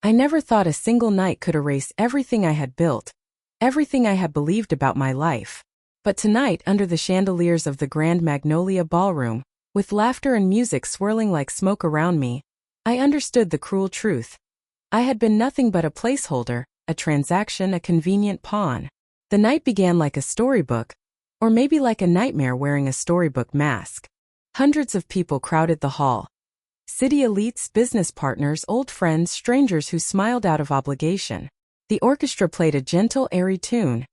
I never thought a single night could erase everything I had built, everything I had believed about my life. But tonight, under the chandeliers of the Grand Magnolia Ballroom, with laughter and music swirling like smoke around me, I understood the cruel truth. I had been nothing but a placeholder, a transaction, a convenient pawn. The night began like a storybook, or maybe like a nightmare wearing a storybook mask. Hundreds of people crowded the hall. City elites, business partners, old friends, strangers who smiled out of obligation. The orchestra played a gentle, airy tune,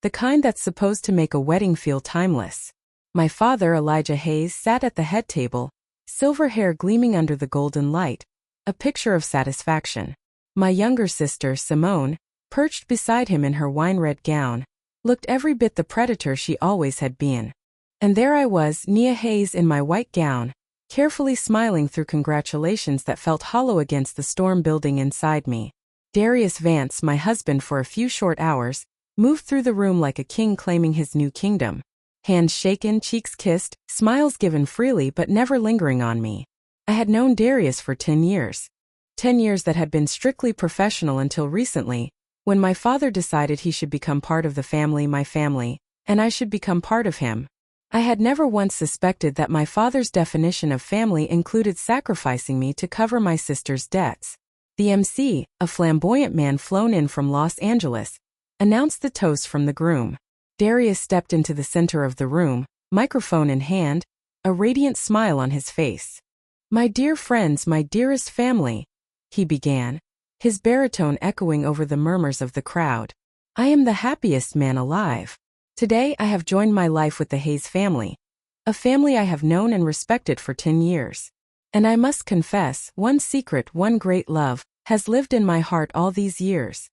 the kind that's supposed to make a wedding feel timeless. My father, Elijah Hayes, sat at the head table, silver hair gleaming under the golden light, a picture of satisfaction. My younger sister, Simone, perched beside him in her wine-red gown, looked every bit the predator she always had been. And there I was, Nia Hayes, in my white gown, carefully smiling through congratulations that felt hollow against the storm building inside me. Darius Vance, my husband for a few short hours, moved through the room like a king claiming his new kingdom. Hands shaken, cheeks kissed, smiles given freely but never lingering on me. I had known Darius for 10 years. 10 years that had been strictly professional until recently, when my father decided he should become part of the family, my family, and I should become part of him. I had never once suspected that my father's definition of family included sacrificing me to cover my sister's debts. The MC, a flamboyant man flown in from Los Angeles, announced the toast from the groom. Darius stepped into the center of the room, microphone in hand, a radiant smile on his face. "My dear friends, my dearest family," he began, his baritone echoing over the murmurs of the crowd. "I am the happiest man alive. Today I have joined my life with the Hayes family, a family I have known and respected for 10 years. And I must confess, one secret, one great love, has lived in my heart all these years."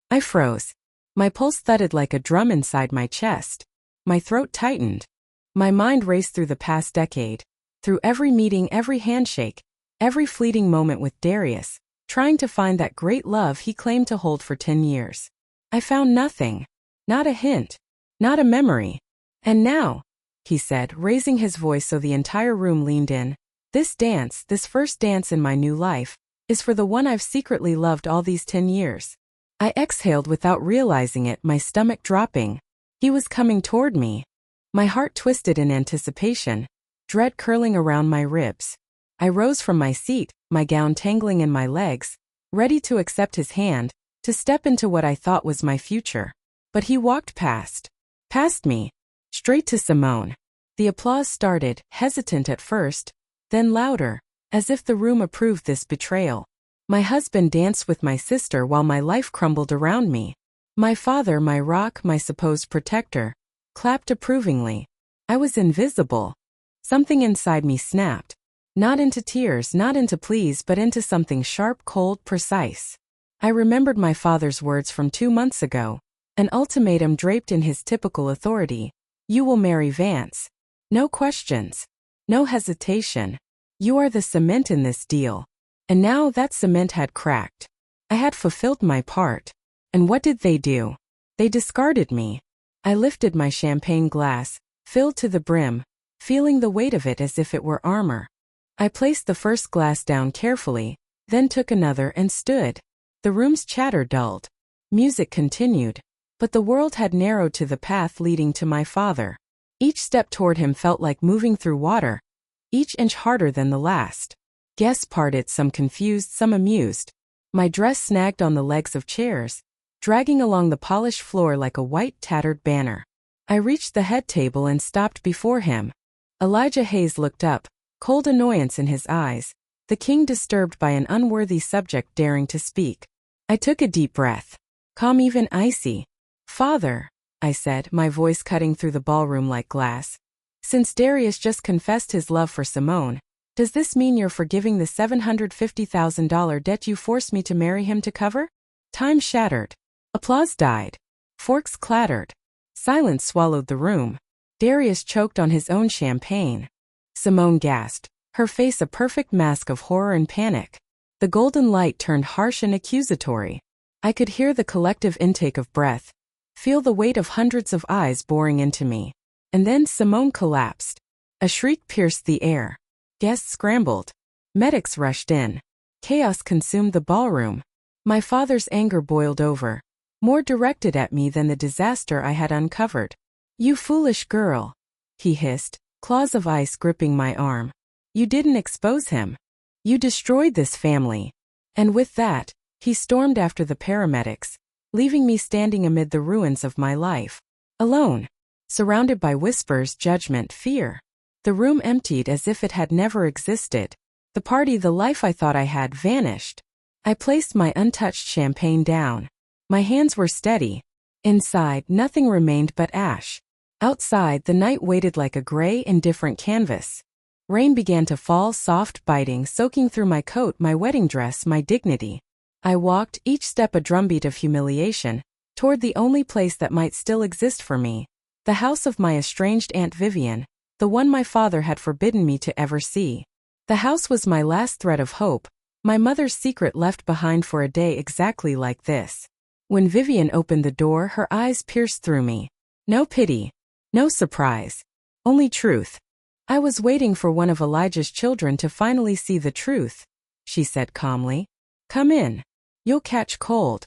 I froze. My pulse thudded like a drum inside my chest. My throat tightened. My mind raced through the past decade, through every meeting, every handshake, every fleeting moment with Darius, trying to find that great love he claimed to hold for 10 years. I found nothing. Not a hint. Not a memory. "And now," he said, raising his voice so the entire room leaned in, "this dance, this first dance in my new life, is for the one I've secretly loved all these 10 years. I exhaled without realizing it, my stomach dropping. He was coming toward me. My heart twisted in anticipation, dread curling around my ribs. I rose from my seat, my gown tangling in my legs, ready to accept his hand, to step into what I thought was my future. But he walked past me, straight to Simone. The applause started, hesitant at first, then louder, as if the room approved this betrayal. My husband danced with my sister while my life crumbled around me. My father, my rock, my supposed protector, clapped approvingly. I was invisible. Something inside me snapped. Not into tears, not into pleas, but into something sharp, cold, precise. I remembered my father's words from 2 months ago. An ultimatum draped in his typical authority. "You will marry Vance. No questions. No hesitation. You are the cement in this deal." And now that cement had cracked. I had fulfilled my part. And what did they do? They discarded me. I lifted my champagne glass, filled to the brim, feeling the weight of it as if it were armor. I placed the first glass down carefully, then took another and stood. The room's chatter dulled. Music continued. But the world had narrowed to the path leading to my father. Each step toward him felt like moving through water, each inch harder than the last. Guests parted, some confused, some amused. My dress snagged on the legs of chairs, dragging along the polished floor like a white, tattered banner. I reached the head table and stopped before him. Elijah Hayes looked up, cold annoyance in his eyes, the king disturbed by an unworthy subject daring to speak. I took a deep breath, calm, even icy. "Father," I said, my voice cutting through the ballroom like glass. "Since Darius just confessed his love for Simone, does this mean you're forgiving the $750,000 debt you forced me to marry him to cover?" Time shattered. Applause died. Forks clattered. Silence swallowed the room. Darius choked on his own champagne. Simone gasped, her face a perfect mask of horror and panic. The golden light turned harsh and accusatory. I could hear the collective intake of breath, feel the weight of hundreds of eyes boring into me. And then Simone collapsed. A shriek pierced the air. Guests scrambled. Medics rushed in. Chaos consumed the ballroom. My father's anger boiled over, more directed at me than the disaster I had uncovered. "You foolish girl," he hissed, claws of ice gripping my arm. "You didn't expose him. You destroyed this family." And with that, he stormed after the paramedics, leaving me standing amid the ruins of my life. Alone. Surrounded by whispers, judgment, fear. The room emptied as if it had never existed. The party, the life I thought I had, vanished. I placed my untouched champagne down. My hands were steady. Inside, nothing remained but ash. Outside, the night waited like a gray, indifferent canvas. Rain began to fall, soft, biting, soaking through my coat, my wedding dress, my dignity. I walked, each step a drumbeat of humiliation, toward the only place that might still exist for me. The house of my estranged Aunt Vivian, the one my father had forbidden me to ever see. The house was my last thread of hope, my mother's secret left behind for a day exactly like this. When Vivian opened the door, her eyes pierced through me. No pity. No surprise. Only truth. "I was waiting for one of Elijah's children to finally see the truth," she said calmly. "Come in. You'll catch cold."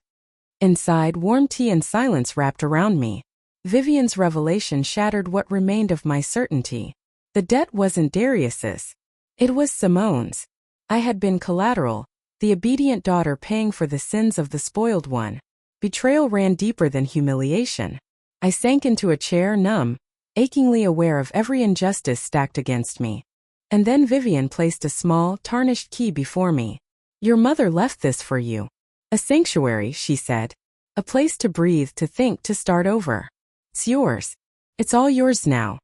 Inside, warm tea and silence wrapped around me. Vivian's revelation shattered what remained of my certainty. The debt wasn't Darius's. It was Simone's. I had been collateral, the obedient daughter paying for the sins of the spoiled one. Betrayal ran deeper than humiliation. I sank into a chair, numb, achingly aware of every injustice stacked against me. And then Vivian placed a small, tarnished key before me. "Your mother left this for you. A sanctuary," she said. "A place to breathe, to think, to start over. It's yours. It's all yours now."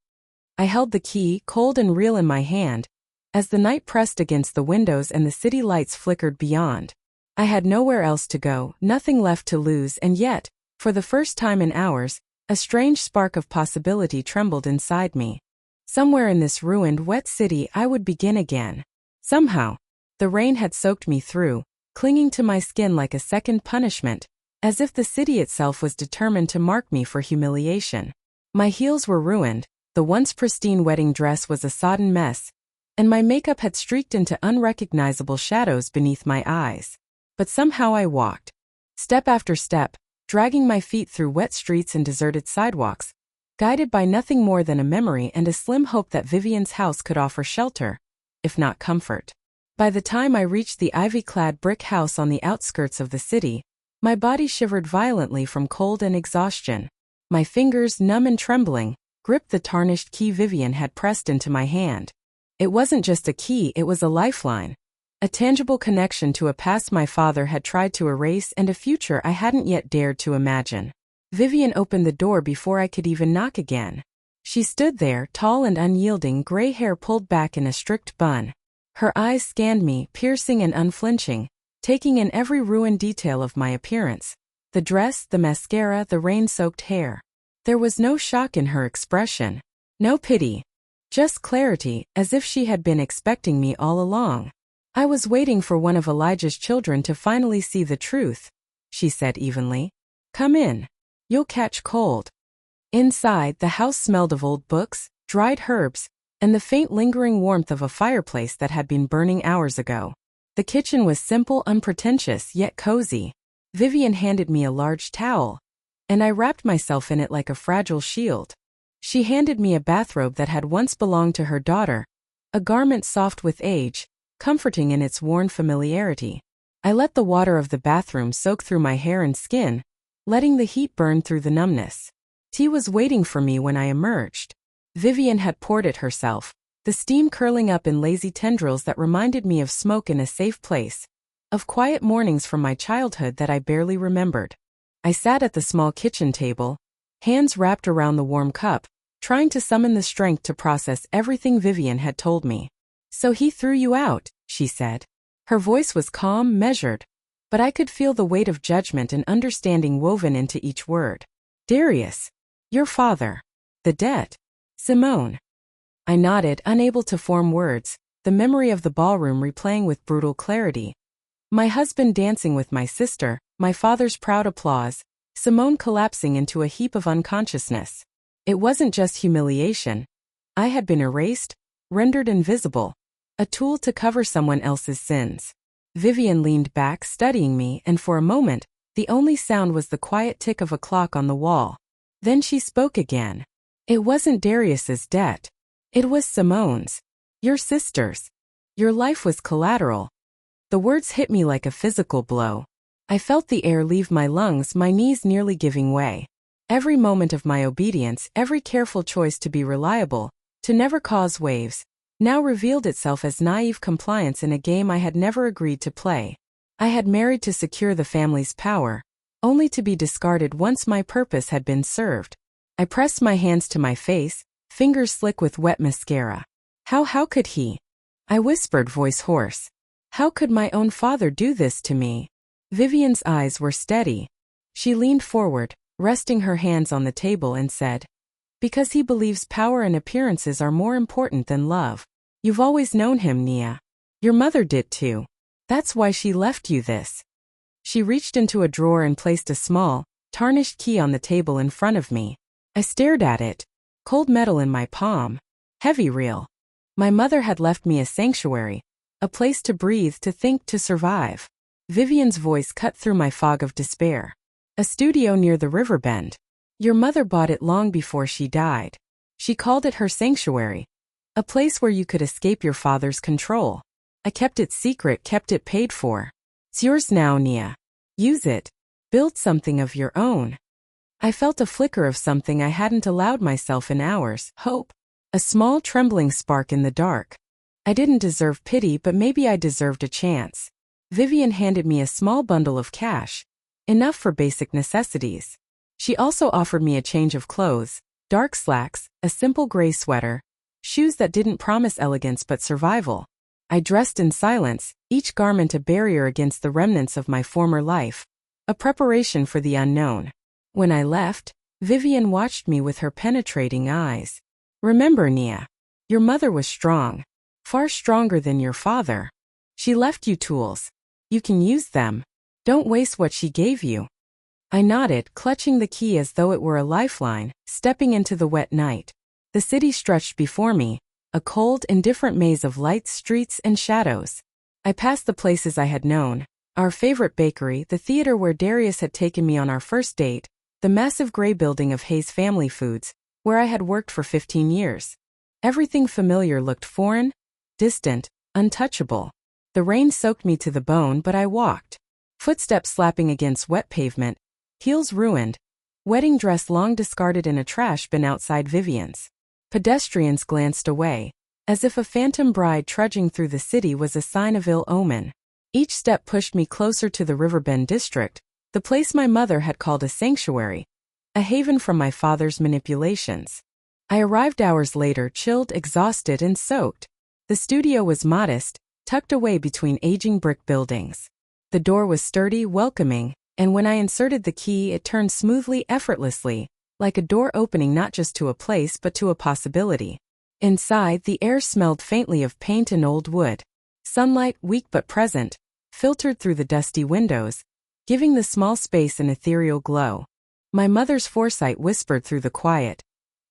I held the key, cold and real, in my hand, as the night pressed against the windows and the city lights flickered beyond. I had nowhere else to go, nothing left to lose, and yet, for the first time in hours, a strange spark of possibility trembled inside me. Somewhere in this ruined, wet city I would begin again. Somehow. The rain had soaked me through, clinging to my skin like a second punishment, as if the city itself was determined to mark me for humiliation. My heels were ruined, the once pristine wedding dress was a sodden mess, and my makeup had streaked into unrecognizable shadows beneath my eyes. But somehow I walked, step after step, dragging my feet through wet streets and deserted sidewalks, guided by nothing more than a memory and a slim hope that Vivian's house could offer shelter, if not comfort. By the time I reached the ivy-clad brick house on the outskirts of the city, my body shivered violently from cold and exhaustion. My fingers, numb and trembling, gripped the tarnished key Vivian had pressed into my hand. It wasn't just a key, it was a lifeline. A tangible connection to a past my father had tried to erase and a future I hadn't yet dared to imagine. Vivian opened the door before I could even knock again. She stood there, tall and unyielding, gray hair pulled back in a strict bun. Her eyes scanned me, piercing and unflinching, taking in every ruined detail of my appearance. The dress, the mascara, the rain-soaked hair. There was no shock in her expression. No pity. Just clarity, as if she had been expecting me all along. "I was waiting for one of Elijah's children to finally see the truth," she said evenly. "Come in. You'll catch cold." Inside, the house smelled of old books, dried herbs, and the faint lingering warmth of a fireplace that had been burning hours ago. The kitchen was simple, unpretentious, yet cozy. Vivian handed me a large towel, and I wrapped myself in it like a fragile shield. She handed me a bathrobe that had once belonged to her daughter, a garment soft with age, comforting in its worn familiarity. I let the water of the bathroom soak through my hair and skin, letting the heat burn through the numbness. Tea was waiting for me when I emerged. Vivian had poured it herself, the steam curling up in lazy tendrils that reminded me of smoke in a safe place, of quiet mornings from my childhood that I barely remembered. I sat at the small kitchen table, hands wrapped around the warm cup, trying to summon the strength to process everything Vivian had told me. "So he threw you out," she said. Her voice was calm, measured, but I could feel the weight of judgment and understanding woven into each word. "Darius. Your father. The debt. Simone." I nodded, unable to form words, the memory of the ballroom replaying with brutal clarity. My husband dancing with my sister, my father's proud applause, Simone collapsing into a heap of unconsciousness. It wasn't just humiliation. I had been erased, rendered invisible, a tool to cover someone else's sins. Vivian leaned back, studying me, and for a moment, the only sound was the quiet tick of a clock on the wall. Then she spoke again. It wasn't Darius's debt. It was Simone's. Your sister's. Your life was collateral. The words hit me like a physical blow. I felt the air leave my lungs, my knees nearly giving way. Every moment of my obedience, every careful choice to be reliable, to never cause waves, now revealed itself as naive compliance in a game I had never agreed to play. I had married to secure the family's power, only to be discarded once my purpose had been served. I pressed my hands to my face, fingers slick with wet mascara. How could he? I whispered, voice hoarse. How could my own father do this to me? Vivian's eyes were steady. She leaned forward, resting her hands on the table, and said, because he believes power and appearances are more important than love. You've always known him, Nia. Your mother did too. That's why she left you this. She reached into a drawer and placed a small, tarnished key on the table in front of me. I stared at it. Cold metal in my palm. Heavy real. My mother had left me a sanctuary. A place to breathe, to think, to survive. Vivian's voice cut through my fog of despair. A studio near the river bend. Your mother bought it long before she died. She called it her sanctuary. A place where you could escape your father's control. I kept it secret, kept it paid for. It's yours now, Nia. Use it. Build something of your own. I felt a flicker of something I hadn't allowed myself in hours, hope. A small trembling spark in the dark. I didn't deserve pity, but maybe I deserved a chance. Vivian handed me a small bundle of cash. Enough for basic necessities. She also offered me a change of clothes, dark slacks, a simple gray sweater, shoes that didn't promise elegance but survival. I dressed in silence, each garment a barrier against the remnants of my former life, a preparation for the unknown. When I left, Vivian watched me with her penetrating eyes. Remember, Nia, your mother was strong, far stronger than your father. She left you tools. You can use them. Don't waste what she gave you. I nodded, clutching the key as though it were a lifeline, stepping into the wet night. The city stretched before me, a cold, indifferent maze of lights, streets, and shadows. I passed the places I had known, our favorite bakery, the theater where Darius had taken me on our first date, the massive gray building of Hayes Family Foods, where I had worked for 15 years. Everything familiar looked foreign, distant, untouchable. The rain soaked me to the bone, but I walked. Footsteps slapping against wet pavement, heels ruined, wedding dress long discarded in a trash bin outside Vivian's. Pedestrians glanced away, as if a phantom bride trudging through the city was a sign of ill omen. Each step pushed me closer to the Riverbend district, the place my mother had called a sanctuary, a haven from my father's manipulations. I arrived hours later, chilled, exhausted, and soaked. The studio was modest, tucked away between aging brick buildings. The door was sturdy, welcoming, and when I inserted the key, it turned smoothly, effortlessly, like a door opening not just to a place but to a possibility. Inside, the air smelled faintly of paint and old wood. Sunlight, weak but present, filtered through the dusty windows, giving the small space an ethereal glow. My mother's foresight whispered through the quiet.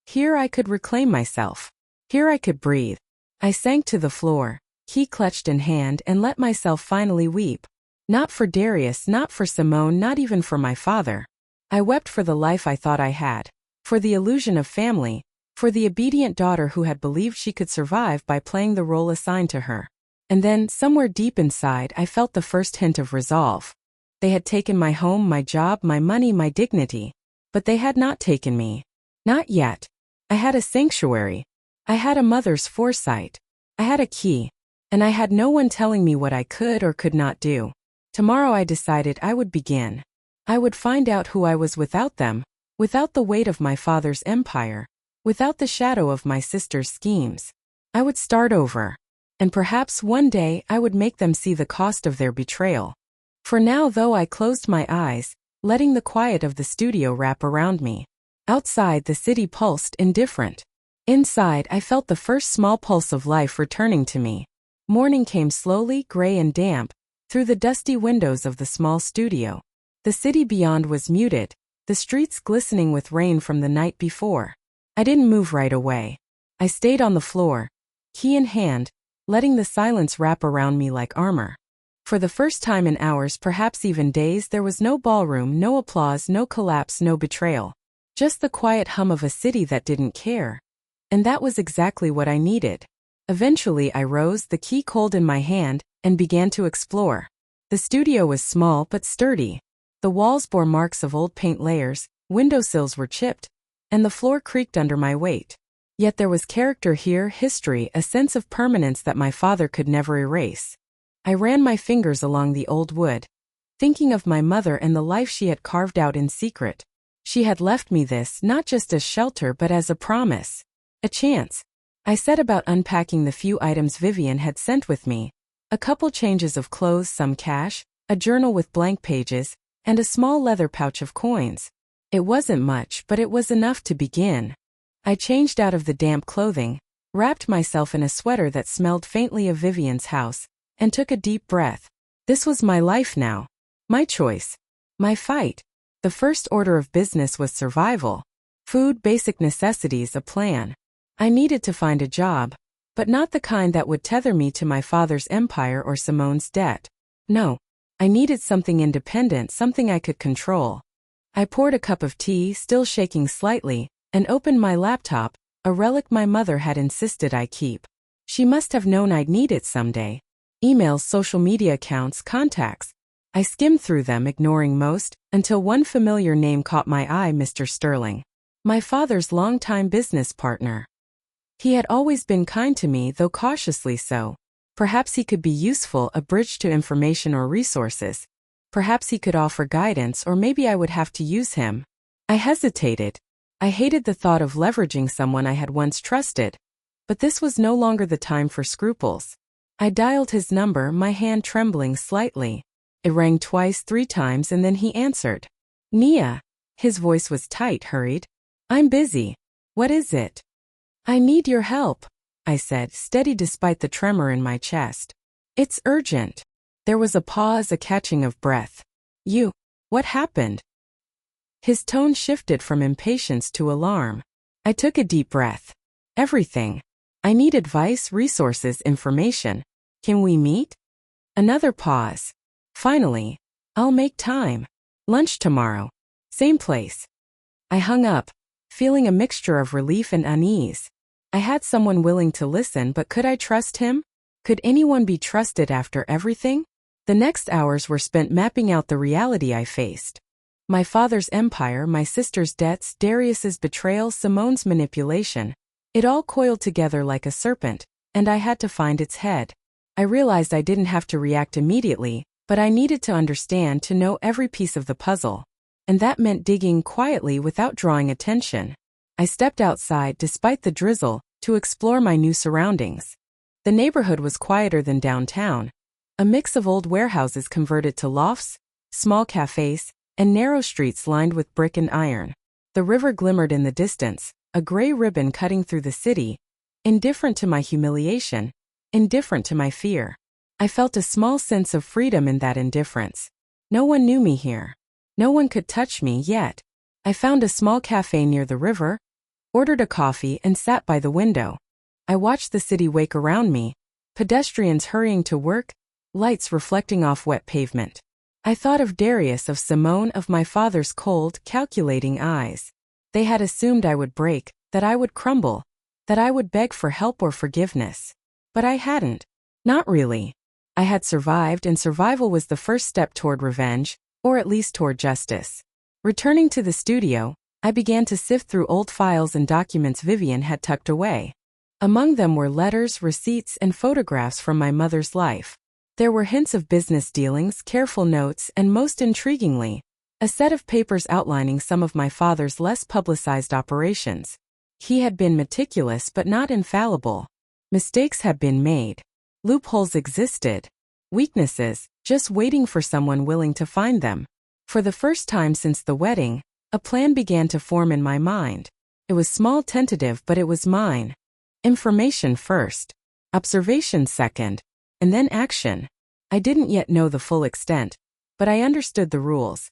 Here I could reclaim myself. Here I could breathe. I sank to the floor, key clutched in hand, and let myself finally weep. Not for Darius, not for Simone, not even for my father. I wept for the life I thought I had, for the illusion of family, for the obedient daughter who had believed she could survive by playing the role assigned to her. And then, somewhere deep inside, I felt the first hint of resolve. They had taken my home, my job, my money, my dignity. But they had not taken me. Not yet. I had a sanctuary. I had a mother's foresight. I had a key. And I had no one telling me what I could or could not do. Tomorrow I decided I would begin. I would find out who I was without them, without the weight of my father's empire, without the shadow of my sister's schemes. I would start over. And perhaps one day I would make them see the cost of their betrayal. For now, though, I closed my eyes, letting the quiet of the studio wrap around me. Outside, the city pulsed, indifferent. Inside, I felt the first small pulse of life returning to me. Morning came slowly, gray and damp, through the dusty windows of the small studio. The city beyond was muted, the streets glistening with rain from the night before. I didn't move right away. I stayed on the floor, key in hand, letting the silence wrap around me like armor. For the first time in hours, perhaps even days, there was no ballroom, no applause, no collapse, no betrayal. Just the quiet hum of a city that didn't care. And that was exactly what I needed. Eventually I rose, the key cold in my hand, and began to explore. The studio was small but sturdy. The walls bore marks of old paint layers, windowsills were chipped, and the floor creaked under my weight. Yet there was character here, history, a sense of permanence that my father could never erase. I ran my fingers along the old wood, thinking of my mother and the life she had carved out in secret. She had left me this, not just as shelter but as a promise. A chance. I set about unpacking the few items Vivian had sent with me. A couple changes of clothes, some cash, a journal with blank pages, and a small leather pouch of coins. It wasn't much, but it was enough to begin. I changed out of the damp clothing, wrapped myself in a sweater that smelled faintly of Vivian's house, and took a deep breath. This was my life now. My choice. My fight. The first order of business was survival. Food, basic necessities, a plan. I needed to find a job, but not the kind that would tether me to my father's empire or Simone's debt. No. I needed something independent, something I could control. I poured a cup of tea, still shaking slightly, and opened my laptop, a relic my mother had insisted I keep. She must have known I'd need it someday. Emails, social media accounts, contacts. I skimmed through them, ignoring most, until one familiar name caught my eye, Mr. Sterling. My father's longtime business partner. He had always been kind to me, though cautiously so. Perhaps he could be useful, a bridge to information or resources. Perhaps he could offer guidance, or maybe I would have to use him. I hesitated. I hated the thought of leveraging someone I had once trusted. But this was no longer the time for scruples. I dialed his number, my hand trembling slightly. It rang twice, 3 times, and then he answered. Nia. His voice was tight, hurried. I'm busy. What is it? I need your help, I said, steady despite the tremor in my chest. It's urgent. There was a pause, a catching of breath. What happened? His tone shifted from impatience to alarm. I took a deep breath. Everything. I need advice, resources, information. Can we meet? Another pause. Finally. I'll make time. Lunch tomorrow. Same place. I hung up, feeling a mixture of relief and unease. I had someone willing to listen, but could I trust him? Could anyone be trusted after everything? The next hours were spent mapping out the reality I faced. My father's empire, my sister's debts, Darius's betrayal, Simone's manipulation. It all coiled together like a serpent, and I had to find its head. I realized I didn't have to react immediately, but I needed to understand, to know every piece of the puzzle. And that meant digging quietly without drawing attention. I stepped outside, despite the drizzle, to explore my new surroundings. The neighborhood was quieter than downtown. A mix of old warehouses converted to lofts, small cafes, and narrow streets lined with brick and iron. The river glimmered in the distance, a gray ribbon cutting through the city, indifferent to my humiliation, indifferent to my fear. I felt a small sense of freedom in that indifference. No one knew me here. No one could touch me yet. I found a small cafe near the river, ordered a coffee, and sat by the window. I watched the city wake around me, pedestrians hurrying to work, lights reflecting off wet pavement. I thought of Darius, of Simone, of my father's cold, calculating eyes. They had assumed I would break, that I would crumble, that I would beg for help or forgiveness. But I hadn't. Not really. I had survived, and survival was the first step toward revenge, or at least toward justice. Returning to the studio, I began to sift through old files and documents Vivian had tucked away. Among them were letters, receipts, and photographs from my mother's life. There were hints of business dealings, careful notes, and most intriguingly, a set of papers outlining some of my father's less publicized operations. He had been meticulous but not infallible. Mistakes had been made. Loopholes existed. Weaknesses, just waiting for someone willing to find them. For the first time since the wedding, a plan began to form in my mind. It was small, tentative, but it was mine. Information first. Observation second. And then action. I didn't yet know the full extent, but I understood the rules.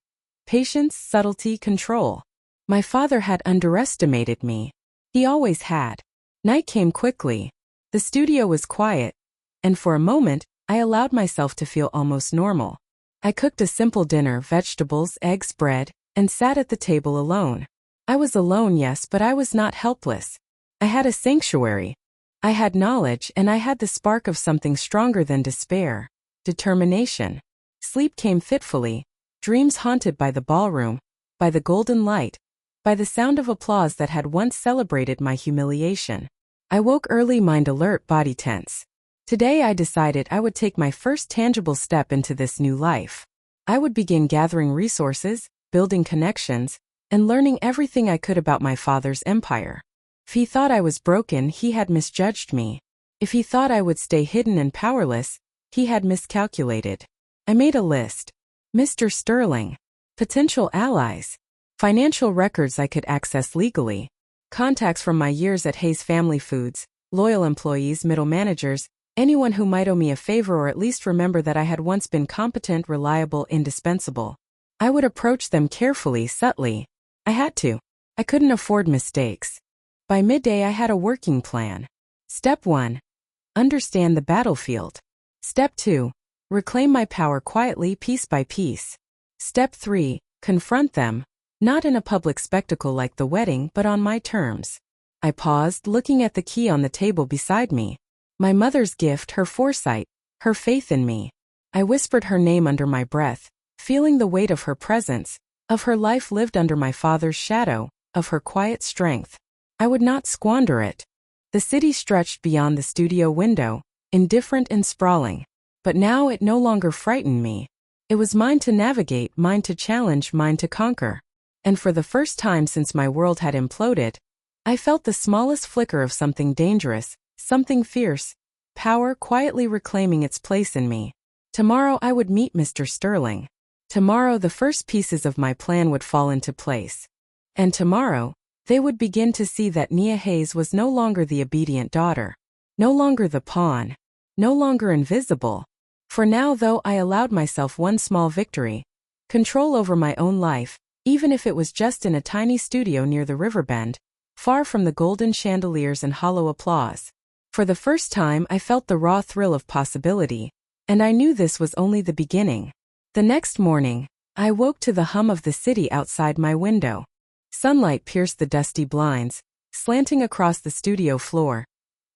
Patience, subtlety, control. My father had underestimated me. He always had. Night came quickly. The studio was quiet, and for a moment, I allowed myself to feel almost normal. I cooked a simple dinner, vegetables, eggs, bread, and sat at the table alone. I was alone, yes, but I was not helpless. I had a sanctuary. I had knowledge, and I had the spark of something stronger than despair: determination. Sleep came fitfully, dreams haunted by the ballroom, by the golden light, by the sound of applause that had once celebrated my humiliation. I woke early, mind alert, body tense. Today I decided I would take my first tangible step into this new life. I would begin gathering resources, building connections, and learning everything I could about my father's empire. If he thought I was broken, he had misjudged me. If he thought I would stay hidden and powerless, he had miscalculated. I made a list. Mr. Sterling. Potential allies. Financial records I could access legally. Contacts from my years at Hayes Family Foods, loyal employees, middle managers, anyone who might owe me a favor or at least remember that I had once been competent, reliable, indispensable. I would approach them carefully, subtly. I had to. I couldn't afford mistakes. By midday I had a working plan. Step 1. Understand the battlefield. Step 2. Reclaim my power quietly, piece by piece. Step 3. Confront them, not in a public spectacle like the wedding, but on my terms. I paused, looking at the key on the table beside me. My mother's gift, her foresight, her faith in me. I whispered her name under my breath, feeling the weight of her presence, of her life lived under my father's shadow, of her quiet strength. I would not squander it. The city stretched beyond the studio window, indifferent and sprawling. But now it no longer frightened me. It was mine to navigate, mine to challenge, mine to conquer. And for the first time since my world had imploded, I felt the smallest flicker of something dangerous, something fierce, power quietly reclaiming its place in me. Tomorrow I would meet Mr. Sterling. Tomorrow the first pieces of my plan would fall into place. And tomorrow, they would begin to see that Nia Hayes was no longer the obedient daughter, no longer the pawn, no longer invisible. For now, though, I allowed myself one small victory: control over my own life, even if it was just in a tiny studio near the riverbend, far from the golden chandeliers and hollow applause. For the first time I felt the raw thrill of possibility, and I knew this was only the beginning. The next morning, I woke to the hum of the city outside my window. Sunlight pierced the dusty blinds, slanting across the studio floor,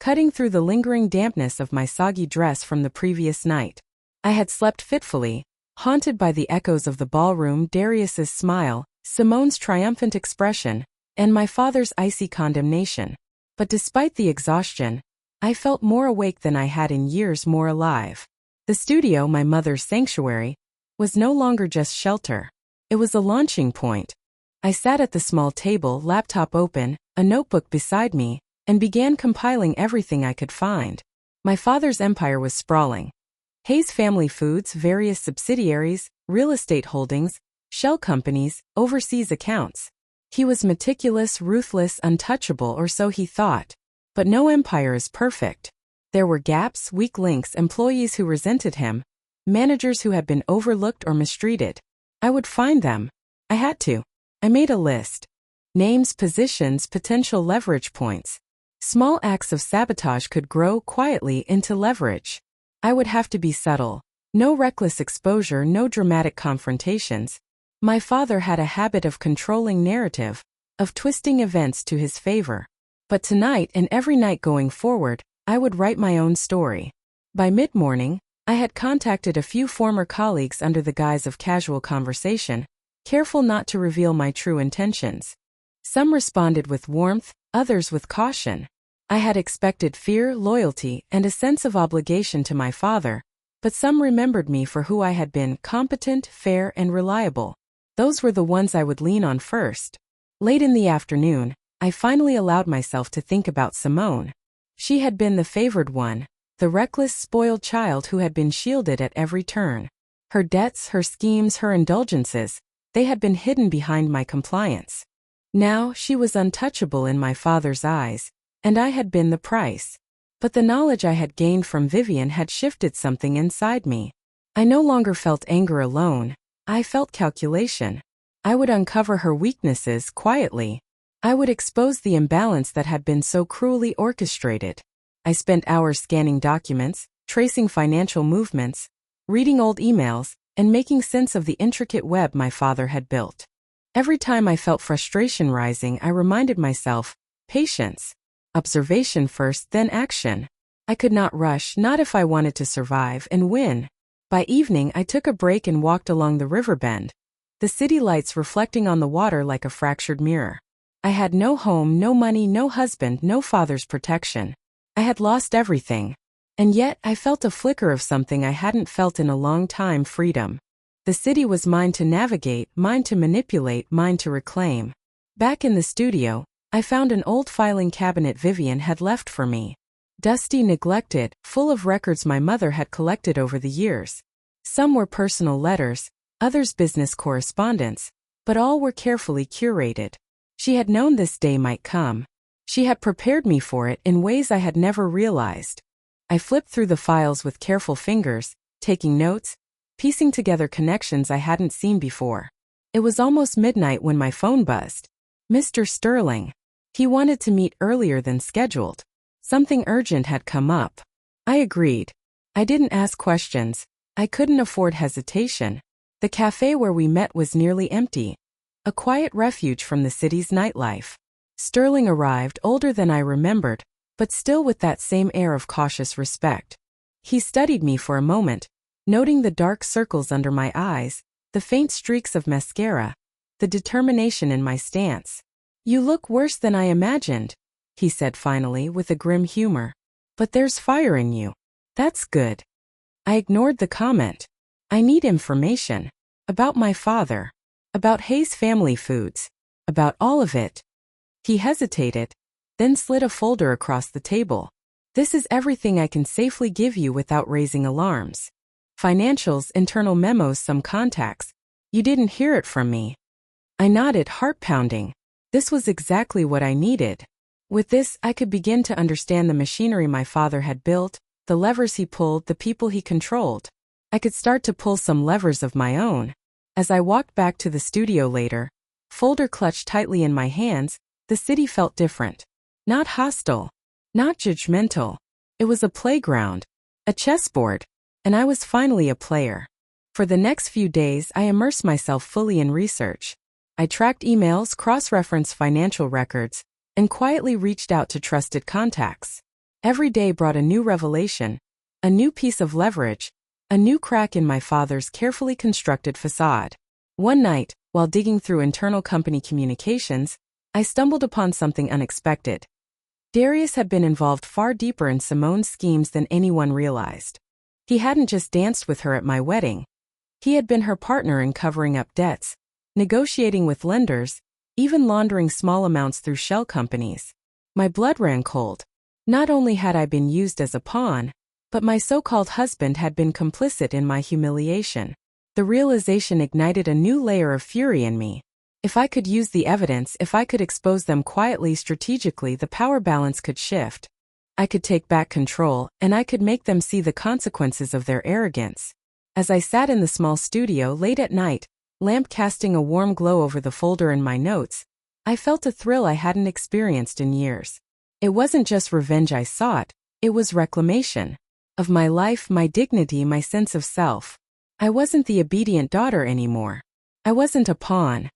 cutting through the lingering dampness of my soggy dress from the previous night. I had slept fitfully, haunted by the echoes of the ballroom, Darius's smile, Simone's triumphant expression, and my father's icy condemnation. But despite the exhaustion, I felt more awake than I had in years, more alive. The studio, my mother's sanctuary, was no longer just shelter. It was a launching point. I sat at the small table, laptop open, a notebook beside me, and began compiling everything I could find. My father's empire was sprawling. Hayes Family Foods, various subsidiaries, real estate holdings, shell companies, overseas accounts. He was meticulous, ruthless, untouchable, or so he thought. But no empire is perfect. There were gaps, weak links, employees who resented him, managers who had been overlooked or mistreated. I would find them. I had to. I made a list. Names, positions, potential leverage points. Small acts of sabotage could grow quietly into leverage. I would have to be subtle. No reckless exposure, no dramatic confrontations. My father had a habit of controlling narrative, of twisting events to his favor. But tonight and every night going forward, I would write my own story. By mid-morning, I had contacted a few former colleagues under the guise of casual conversation, careful not to reveal my true intentions. Some responded with warmth, others with caution. I had expected fear, loyalty, and a sense of obligation to my father, but some remembered me for who I had been: competent, fair, and reliable. Those were the ones I would lean on first. Late in the afternoon, I finally allowed myself to think about Simone. She had been the favored one, the reckless, spoiled child who had been shielded at every turn. Her debts, her schemes, her indulgences, they had been hidden behind my compliance. Now she was untouchable in my father's eyes, and I had been the price. But the knowledge I had gained from Vivian had shifted something inside me. I no longer felt anger alone. I felt calculation. I would uncover her weaknesses quietly. I would expose the imbalance that had been so cruelly orchestrated. I spent hours scanning documents, tracing financial movements, reading old emails, and making sense of the intricate web my father had built. Every time I felt frustration rising, I reminded myself, patience. Observation first, then action. I could not rush, not if I wanted to survive and win. By evening, I took a break and walked along the river bend, the city lights reflecting on the water like a fractured mirror. I had no home, no money, no husband, no father's protection. I had lost everything. And yet, I felt a flicker of something I hadn't felt in a long time: freedom. The city was mine to navigate, mine to manipulate, mine to reclaim. Back in the studio, I found an old filing cabinet Vivian had left for me. Dusty, neglected, full of records my mother had collected over the years. Some were personal letters, others business correspondence, but all were carefully curated. She had known this day might come. She had prepared me for it in ways I had never realized. I flipped through the files with careful fingers, taking notes, piecing together connections I hadn't seen before. It was almost midnight when my phone buzzed. Mr. Sterling. He wanted to meet earlier than scheduled. Something urgent had come up. I agreed. I didn't ask questions. I couldn't afford hesitation. The cafe where we met was nearly empty. A quiet refuge from the city's nightlife. Sterling arrived, older than I remembered, but still with that same air of cautious respect. He studied me for a moment, noting the dark circles under my eyes, the faint streaks of mascara, the determination in my stance. "You look worse than I imagined," he said finally with a grim humor. "But there's fire in you. That's good." I ignored the comment. I need information. About my father. About Hayes Family Foods. About all of it. He hesitated, then slid a folder across the table. "This is everything I can safely give you without raising alarms. Financials, internal memos, some contacts. You didn't hear it from me." I nodded, heart pounding. This was exactly what I needed. With this, I could begin to understand the machinery my father had built, the levers he pulled, the people he controlled. I could start to pull some levers of my own. As I walked back to the studio later, folder clutched tightly in my hands, the city felt different. Not hostile. Not judgmental. It was a playground. A chessboard. And I was finally a player. For the next few days, I immersed myself fully in research. I tracked emails, cross-referenced financial records, and quietly reached out to trusted contacts. Every day brought a new revelation, a new piece of leverage, a new crack in my father's carefully constructed facade. One night, while digging through internal company communications, I stumbled upon something unexpected. Darius had been involved far deeper in Simone's schemes than anyone realized. He hadn't just danced with her at my wedding. He had been her partner in covering up debts, negotiating with lenders, even laundering small amounts through shell companies. My blood ran cold. Not only had I been used as a pawn, but my so-called husband had been complicit in my humiliation. The realization ignited a new layer of fury in me. If I could use the evidence, if I could expose them quietly, strategically, the power balance could shift. I could take back control, and I could make them see the consequences of their arrogance. As I sat in the small studio late at night, lamp casting a warm glow over the folder in my notes, I felt a thrill I hadn't experienced in years. It wasn't just revenge I sought, it was reclamation. Of my life, my dignity, my sense of self. I wasn't the obedient daughter anymore. I wasn't a pawn.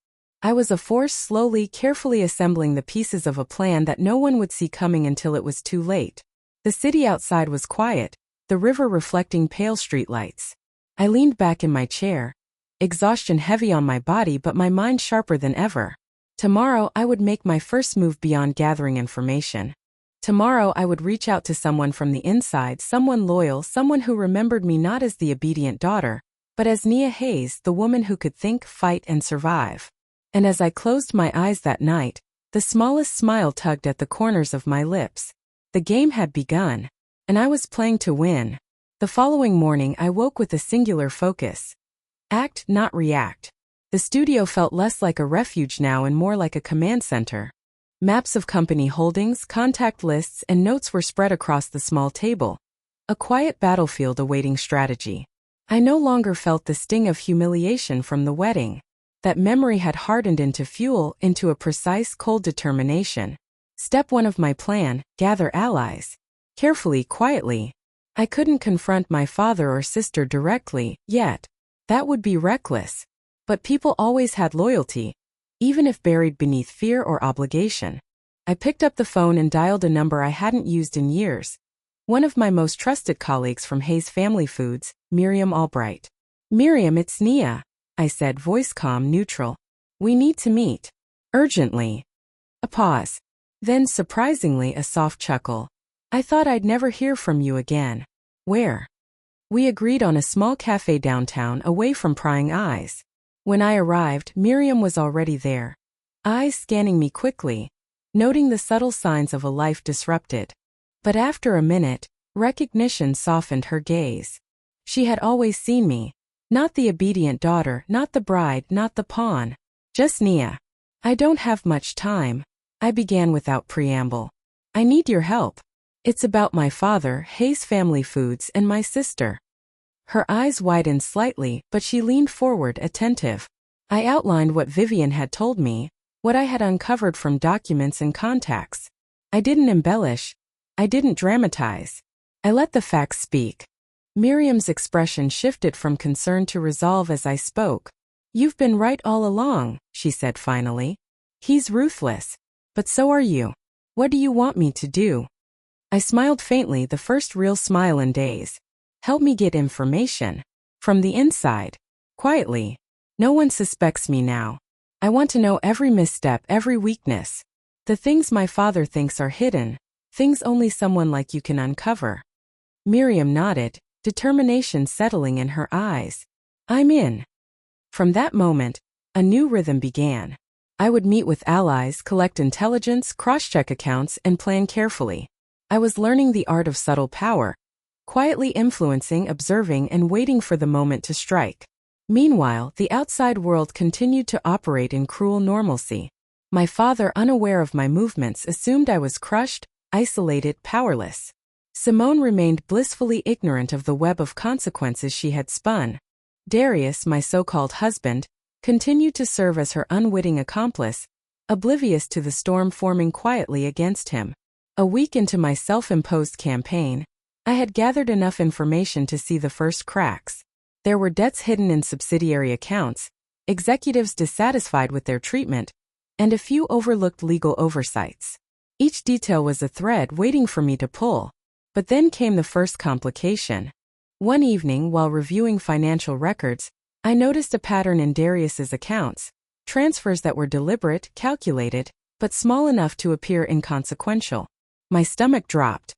I was a force, slowly, carefully assembling the pieces of a plan that no one would see coming until it was too late. The city outside was quiet, the river reflecting pale streetlights. I leaned back in my chair, exhaustion heavy on my body but my mind sharper than ever. Tomorrow I would make my first move beyond gathering information. Tomorrow I would reach out to someone from the inside, someone loyal, someone who remembered me not as the obedient daughter, but as Nia Hayes, the woman who could think, fight, and survive. And as I closed my eyes that night, the smallest smile tugged at the corners of my lips. The game had begun, and I was playing to win. The following morning I woke with a singular focus. Act, not react. The studio felt less like a refuge now and more like a command center. Maps of company holdings, contact lists, and notes were spread across the small table. A quiet battlefield awaiting strategy. I no longer felt the sting of humiliation from the wedding. That memory had hardened into fuel, into a precise, cold determination. Step 1 of my plan, gather allies. Carefully, quietly. I couldn't confront my father or sister directly, yet. That would be reckless. But people always had loyalty, even if buried beneath fear or obligation. I picked up the phone and dialed a number I hadn't used in years. One of my most trusted colleagues from Hayes Family Foods, Miriam Albright. "Miriam, it's Nia," I said, voice calm, neutral. "We need to meet. Urgently." A pause. Then, surprisingly, a soft chuckle. "I thought I'd never hear from you again. Where?" We agreed on a small cafe downtown, away from prying eyes. When I arrived, Miriam was already there, eyes scanning me quickly, noting the subtle signs of a life disrupted. But after a minute, recognition softened her gaze. She had always seen me. Not the obedient daughter, not the bride, not the pawn. Just Nia. "I don't have much time," I began without preamble. "I need your help. It's about my father, Hayes Family Foods, and my sister." Her eyes widened slightly, but she leaned forward, attentive. I outlined what Vivian had told me, what I had uncovered from documents and contacts. I didn't embellish. I didn't dramatize. I let the facts speak. Miriam's expression shifted from concern to resolve as I spoke. "You've been right all along," she said finally. "He's ruthless. But so are you. What do you want me to do?" I smiled faintly, the first real smile in days. "Help me get information. From the inside. Quietly. No one suspects me now. I want to know every misstep, every weakness. The things my father thinks are hidden. Things only someone like you can uncover." Miriam nodded, determination settling in her eyes. "I'm in." From that moment, a new rhythm began. I would meet with allies, collect intelligence, cross-check accounts, and plan carefully. I was learning the art of subtle power, quietly influencing, observing, and waiting for the moment to strike. Meanwhile, the outside world continued to operate in cruel normalcy. My father, unaware of my movements, assumed I was crushed, isolated, powerless. Simone remained blissfully ignorant of the web of consequences she had spun. Darius, my so-called husband, continued to serve as her unwitting accomplice, oblivious to the storm forming quietly against him. A week into my self-imposed campaign, I had gathered enough information to see the first cracks. There were debts hidden in subsidiary accounts, executives dissatisfied with their treatment, and a few overlooked legal oversights. Each detail was a thread waiting for me to pull. But then came the first complication. One evening, while reviewing financial records, I noticed a pattern in Darius's accounts, transfers that were deliberate, calculated, but small enough to appear inconsequential. My stomach dropped.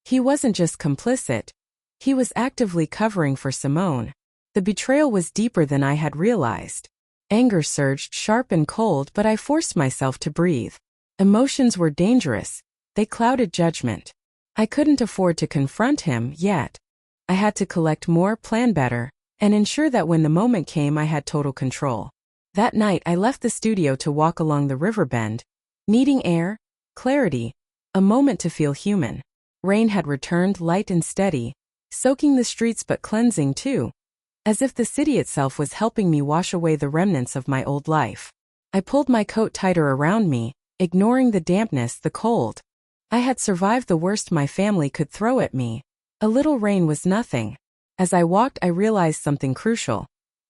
He wasn't just complicit. He was actively covering for Simone. The betrayal was deeper than I had realized. Anger surged, sharp and cold, but I forced myself to breathe. Emotions were dangerous. They clouded judgment. I couldn't afford to confront him yet. I had to collect more, plan better, and ensure that when the moment came I had total control. That night I left the studio to walk along the river bend, needing air, clarity, a moment to feel human. Rain had returned, light and steady, soaking the streets but cleansing too, as if the city itself was helping me wash away the remnants of my old life. I pulled my coat tighter around me, ignoring the dampness, the cold. I had survived the worst my family could throw at me. A little rain was nothing. As I walked, I realized something crucial.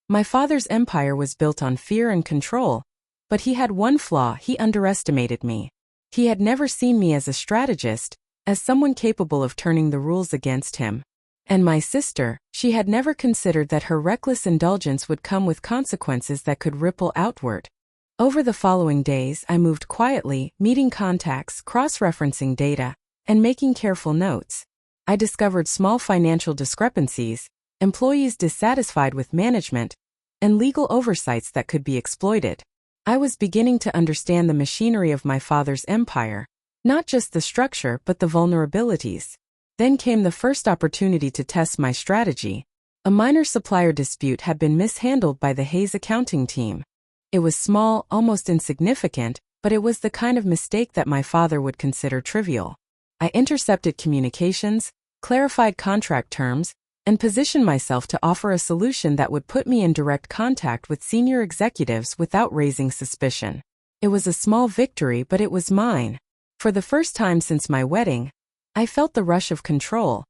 My father's empire was built on fear and control, but he had one flaw: he underestimated me. He had never seen me as a strategist, as someone capable of turning the rules against him. And my sister, she had never considered that her reckless indulgence would come with consequences that could ripple outward. Over the following days, I moved quietly, meeting contacts, cross-referencing data, and making careful notes. I discovered small financial discrepancies, employees dissatisfied with management, and legal oversights that could be exploited. I was beginning to understand the machinery of my father's empire, not just the structure but the vulnerabilities. Then came the first opportunity to test my strategy. A minor supplier dispute had been mishandled by the Hayes accounting team. It was small, almost insignificant, but it was the kind of mistake that my father would consider trivial. I intercepted communications, clarified contract terms, and positioned myself to offer a solution that would put me in direct contact with senior executives without raising suspicion. It was a small victory, but it was mine. For the first time since my wedding, I felt the rush of control,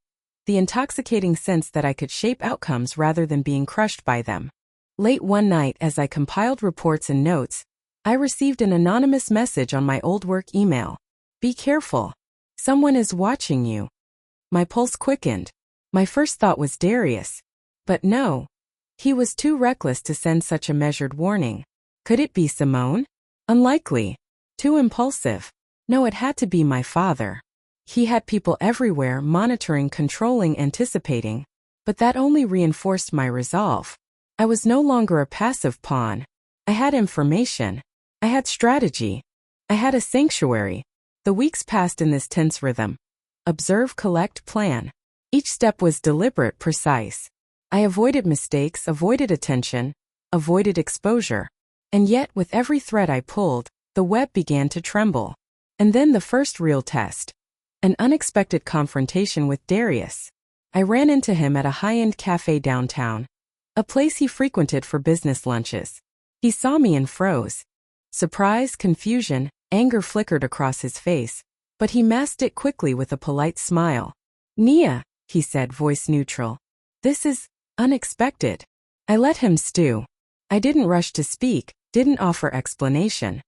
the intoxicating sense that I could shape outcomes rather than being crushed by them. Late one night, as I compiled reports and notes, I received an anonymous message on my old work email. "Be careful. Someone is watching you." My pulse quickened. My first thought was Darius. But no. He was too reckless to send such a measured warning. Could it be Simone? Unlikely. Too impulsive. No, it had to be my father. He had people everywhere, monitoring, controlling, anticipating. But that only reinforced my resolve. I was no longer a passive pawn. I had information. I had strategy. I had a sanctuary. The weeks passed in this tense rhythm. Observe, collect, plan. Each step was deliberate, precise. I avoided mistakes, avoided attention, avoided exposure. And yet, with every thread I pulled, the web began to tremble. And then the first real test. An unexpected confrontation with Darius. I ran into him at a high-end cafe downtown, a place he frequented for business lunches. He saw me and froze. Surprise, confusion, anger flickered across his face, but he masked it quickly with a polite smile. "Nia," he said, voice neutral. "This is unexpected." I let him stew. I didn't rush to speak, didn't offer explanation.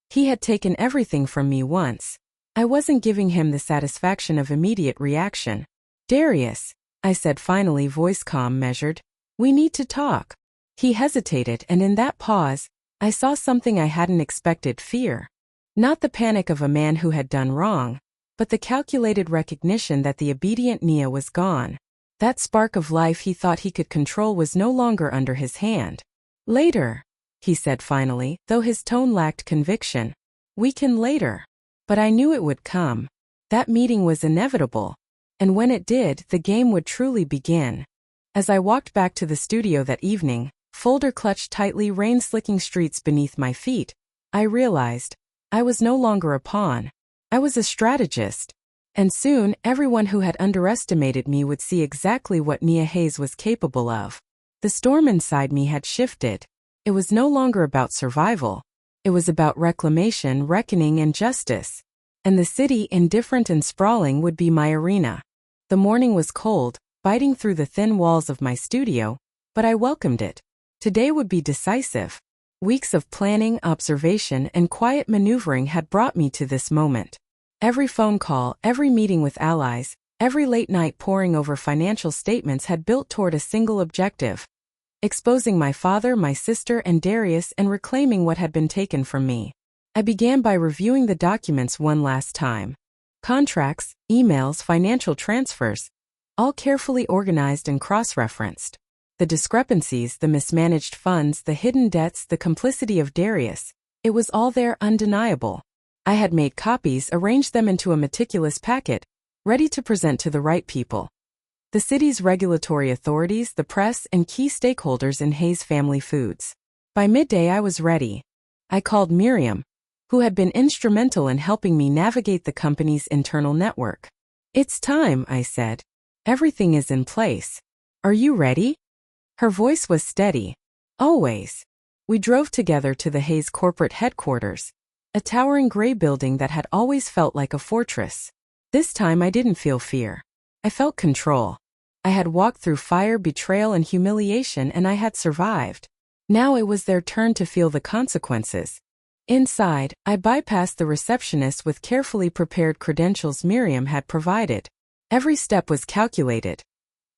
He had taken everything from me once. I wasn't giving him the satisfaction of immediate reaction. "Darius," I said finally, voice calm, measured. "We need to talk." He hesitated, and in that pause, I saw something I hadn't expected: fear. Not the panic of a man who had done wrong, but the calculated recognition that the obedient Nia was gone. That spark of life he thought he could control was no longer under his hand. "Later," he said finally, though his tone lacked conviction. "We can later." But I knew it would come. That meeting was inevitable. And when it did, the game would truly begin. As I walked back to the studio that evening, folder clutched tightly, rain-slicking streets beneath my feet, I realized I was no longer a pawn. I was a strategist. And soon, everyone who had underestimated me would see exactly what Nia Hayes was capable of. The storm inside me had shifted. It was no longer about survival. It was about reclamation, reckoning, and justice. And the city, indifferent and sprawling, would be my arena. The morning was cold, biting through the thin walls of my studio, but I welcomed it. Today would be decisive. Weeks of planning, observation, and quiet maneuvering had brought me to this moment. Every phone call, every meeting with allies, every late night poring over financial statements had built toward a single objective: exposing my father, my sister, and Darius, and reclaiming what had been taken from me. I began by reviewing the documents one last time. Contracts, emails, financial transfers, all carefully organized and cross-referenced. The discrepancies, the mismanaged funds, the hidden debts, the complicity of Darius, it was all there, undeniable. I had made copies, arranged them into a meticulous packet, ready to present to the right people. The city's regulatory authorities, the press, and key stakeholders in Hayes Family Foods. By midday I was ready. I called Miriam, who had been instrumental in helping me navigate the company's internal network. "It's time," I said. "Everything is in place. Are you ready?" Her voice was steady. "Always." We drove together to the Hayes corporate headquarters, a towering gray building that had always felt like a fortress. This time I didn't feel fear. I felt control. I had walked through fire, betrayal, and humiliation, and I had survived. Now it was their turn to feel the consequences. Inside, I bypassed the receptionist with carefully prepared credentials Miriam had provided. Every step was calculated.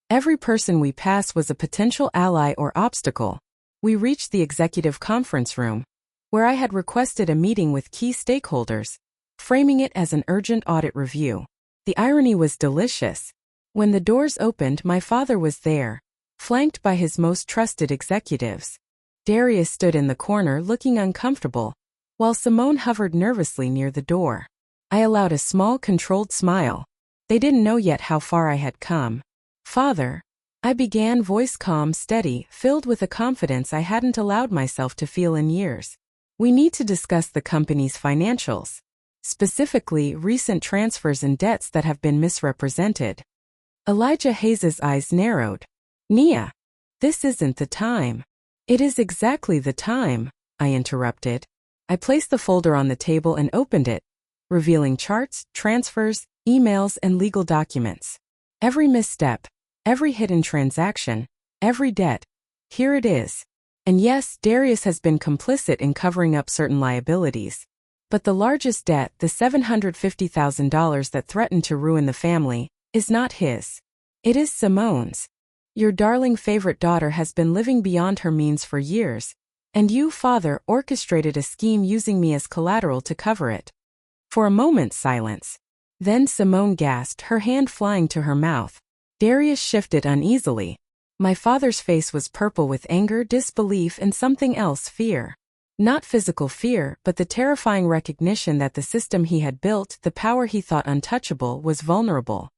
Every person we passed was a potential ally or obstacle. We reached the executive conference room, where I had requested a meeting with key stakeholders, framing it as an urgent audit review. The irony was delicious. When the doors opened, my father was there, flanked by his most trusted executives. Darius stood in the corner looking uncomfortable, while Simone hovered nervously near the door. I allowed a small, controlled smile. They didn't know yet how far I had come. "Father," I began, voice calm, steady, filled with a confidence I hadn't allowed myself to feel in years. "We need to discuss the company's financials. Specifically, recent transfers and debts that have been misrepresented." Elijah Hayes's eyes narrowed. "Nia, this isn't the time." "It is exactly the time," I interrupted. I placed the folder on the table and opened it, revealing charts, transfers, emails, and legal documents. Every misstep, every hidden transaction, every debt. Here it is. And yes, Darius has been complicit in covering up certain liabilities. But the largest debt, the $750,000 that threatened to ruin the family, is not his. It is Simone's. Your darling favorite daughter has been living beyond her means for years, and you, father, orchestrated a scheme using me as collateral to cover it. For a moment's silence. Then Simone gasped, her hand flying to her mouth. Darius shifted uneasily. My father's face was purple with anger, disbelief, and something else, fear. Not physical fear, but the terrifying recognition that the system he had built, the power he thought untouchable, was vulnerable.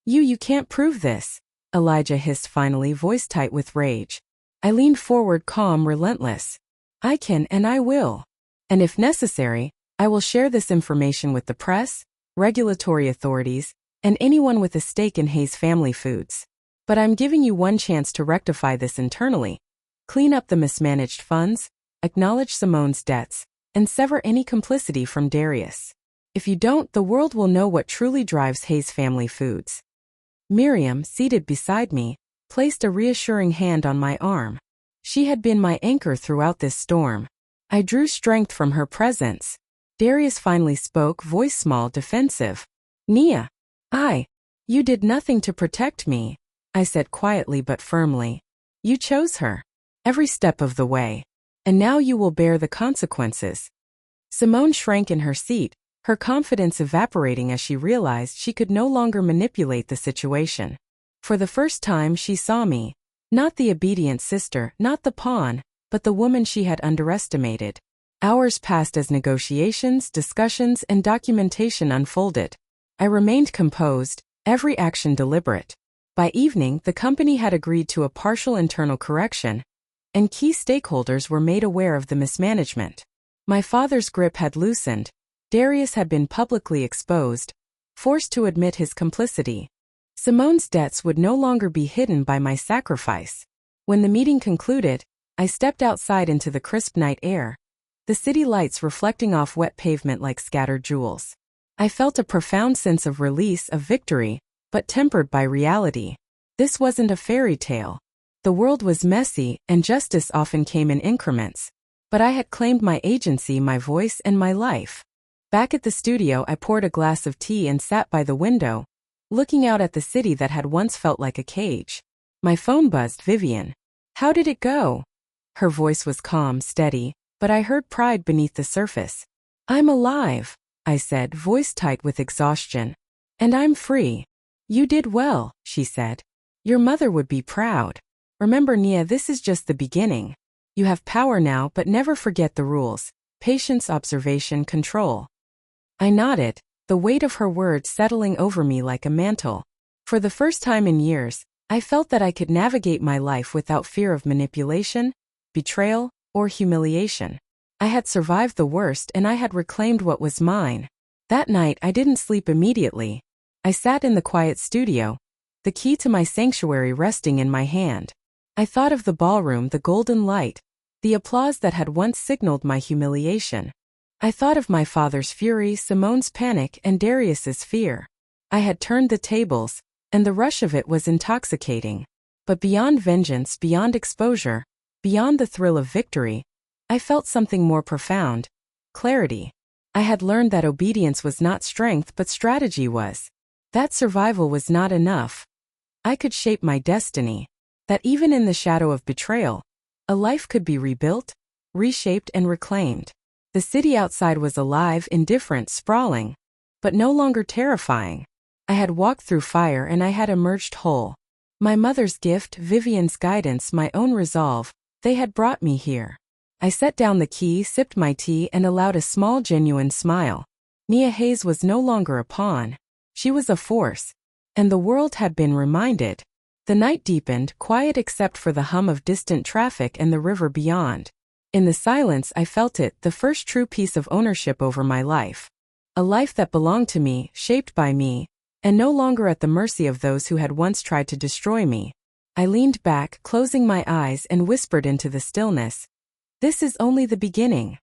You can't prove this, Elijah hissed finally, voice tight with rage. I leaned forward, calm, relentless. I can and I will. And if necessary, I will share this information with the press, regulatory authorities, and anyone with a stake in Hayes Family Foods. But I'm giving you one chance to rectify this internally. Clean up the mismanaged funds, acknowledge Simone's debts, and sever any complicity from Darius. If you don't, the world will know what truly drives Hayes Family Foods. Miriam, seated beside me, placed a reassuring hand on my arm. She had been my anchor throughout this storm. I drew strength from her presence. Darius finally spoke, voice small, defensive. Nia, you did nothing to protect me, I said quietly but firmly. You chose her. Every step of the way. And now you will bear the consequences. Simone shrank in her seat, her confidence evaporating as she realized she could no longer manipulate the situation. For the first time she saw me. Not the obedient sister, not the pawn, but the woman she had underestimated. Hours passed as negotiations, discussions, and documentation unfolded. I remained composed, every action deliberate. By evening, the company had agreed to a partial internal correction, and key stakeholders were made aware of the mismanagement. My father's grip had loosened. Darius had been publicly exposed, forced to admit his complicity. Simone's debts would no longer be hidden by my sacrifice. When the meeting concluded, I stepped outside into the crisp night air, the city lights reflecting off wet pavement like scattered jewels. I felt a profound sense of release, of victory, but tempered by reality. This wasn't a fairy tale. The world was messy, and justice often came in increments. But I had claimed my agency, my voice, and my life. Back at the studio, I poured a glass of tea and sat by the window, looking out at the city that had once felt like a cage. My phone buzzed. Vivian. How did it go? Her voice was calm, steady, but I heard pride beneath the surface. I'm alive, I said, voice tight with exhaustion. And I'm free. You did well, she said. Your mother would be proud. Remember, Nia, this is just the beginning. You have power now, but never forget the rules. Patience, observation, control. I nodded, the weight of her words settling over me like a mantle. For the first time in years, I felt that I could navigate my life without fear of manipulation, betrayal, or humiliation. I had survived the worst and I had reclaimed what was mine. That night I didn't sleep immediately. I sat in the quiet studio, the key to my sanctuary resting in my hand. I thought of the ballroom, the golden light, the applause that had once signaled my humiliation. I thought of my father's fury, Simone's panic, and Darius's fear. I had turned the tables, and the rush of it was intoxicating. But beyond vengeance, beyond exposure, beyond the thrill of victory, I felt something more profound. Clarity. I had learned that obedience was not strength but strategy was. That survival was not enough. I could shape my destiny. That even in the shadow of betrayal, a life could be rebuilt, reshaped, and reclaimed. The city outside was alive, indifferent, sprawling, but no longer terrifying. I had walked through fire and I had emerged whole. My mother's gift, Vivian's guidance, my own resolve, they had brought me here. I set down the key, sipped my tea, and allowed a small, genuine smile. Nia Hayes was no longer a pawn. She was a force. And the world had been reminded. The night deepened, quiet except for the hum of distant traffic and the river beyond. In the silence I felt it, the first true piece of ownership over my life. A life that belonged to me, shaped by me, and no longer at the mercy of those who had once tried to destroy me. I leaned back, closing my eyes, and whispered into the stillness. This is only the beginning.